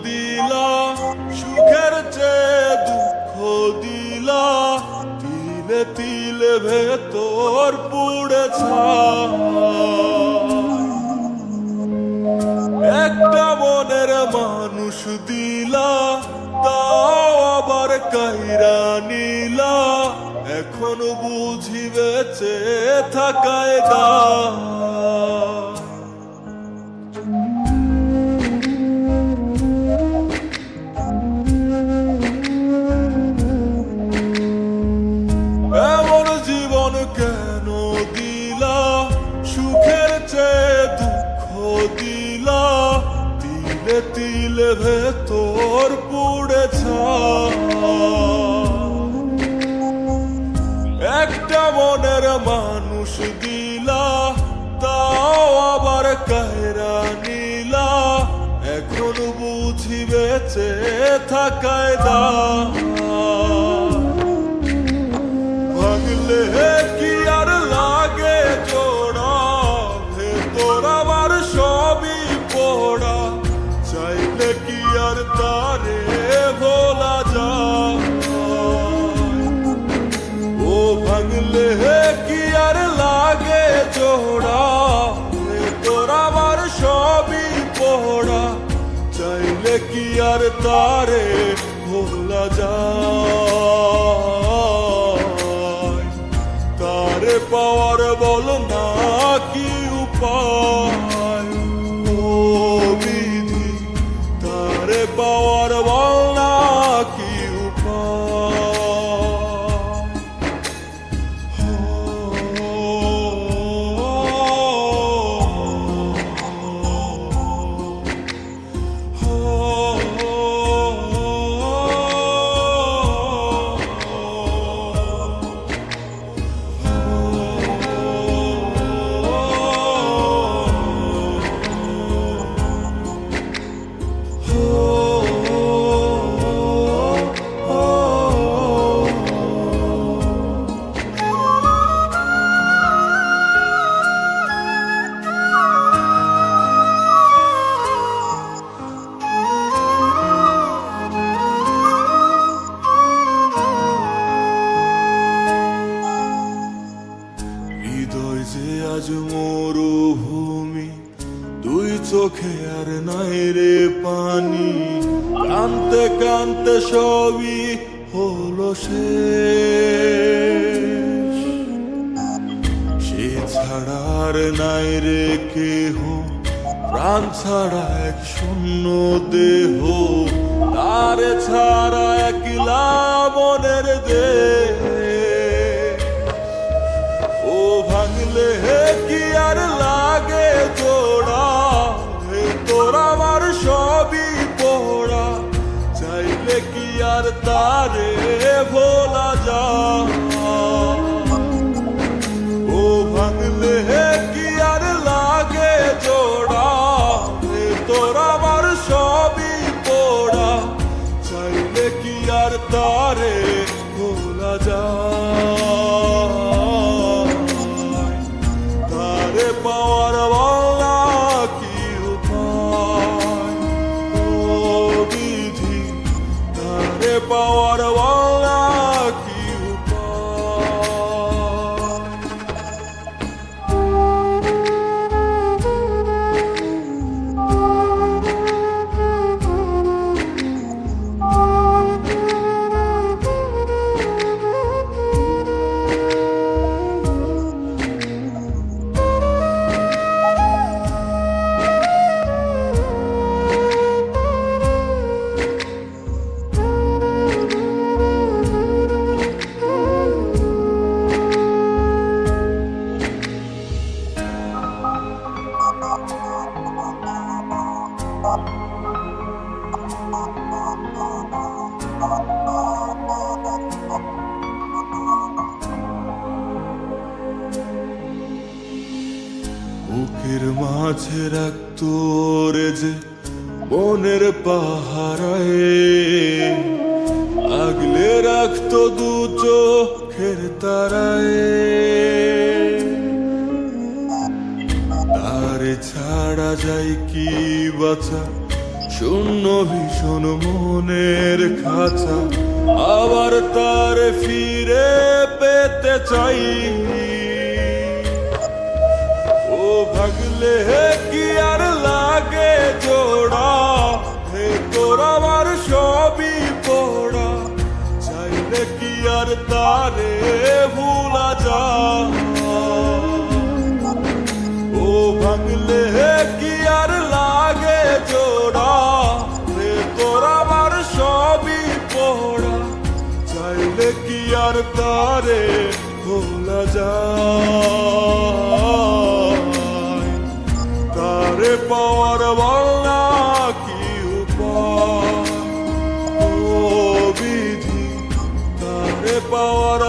দিলা সুখের চেয়ে দুঃখ দিলা তিলে তিলে ভেতর পুড়েছা একটা মনের মানুষ দিলা তাও আবার কাইরা নিলা এখন বুঝি বেঁচে থাকায় দা এমন জীবন কেন দিলা সুখের চেয়ে দুঃখ দিলা তিলে তিলে ভেতর পুড়েছা একটা মনের মানুষ দিলা তাও আবার কায়রা নিলা এখন বুঝি বেঁচে থাকায় দা ভাঙলে কি আর লাগে জোড়া ভেতর আমার সবই পোড়া চাইলে কি আর তারে ভোলা যায় ও ভাঙলে কি আর লাগে জোড়া ভেতর আমার সবই পোড়া চাইলে কি আর তারে ভোলা যায় তারে পাওয়ার বল না কি উপায় ও বিধি তারে পাওয়ার বল না কি উপায় হৃদয় যে আজ মরুভূমি দুই চোখে আর নাই রে পানি কানতে কানতে সবই হলো শেষ সে ছাড়া আর নাই রে কেহ প্রাণ ছাড়া এক শূন্য দেহ তারে ছাড়া একলা মনের দেহ ও ভাঙলে কি আর লাগে জোড়া ভেতর আমার সবই পোড়া চাইলে কি আর তারে ভোলা যায় ও ভাঙলে কি আর লাগে জোড়া ভেতর আমার সবই পোড়া চাইলে কি আর তারে ভোলা যায় তারে পাওয়ার বলা কি উপায় ও বিধি তারে পাওয়ার বলা কি উপায় বুকের মাঝে রাখতো রে যে মনের পাহারায় আগলে রাখতো দু চোখের তারায় তারে ছাড়া যায় কি বাঁচা শূন্য ভীষণ মনের খাঁচা আবার তার ফিরে পেতে চাই। ও ভাগলে কি আর লাগে জোড়া, হে তোর আমার সবই পড়া, চাইলে কি আর তারে ভুলা যায়। ও ভাঙলে কি আর লাগে জোড়া, হে তোর আমার সবই পড়া, চাইলে কি আর তারে ভোলা যায়। তারে পাওয়ার বলা কি উপায়, ও বিধি তারে পাওয়ার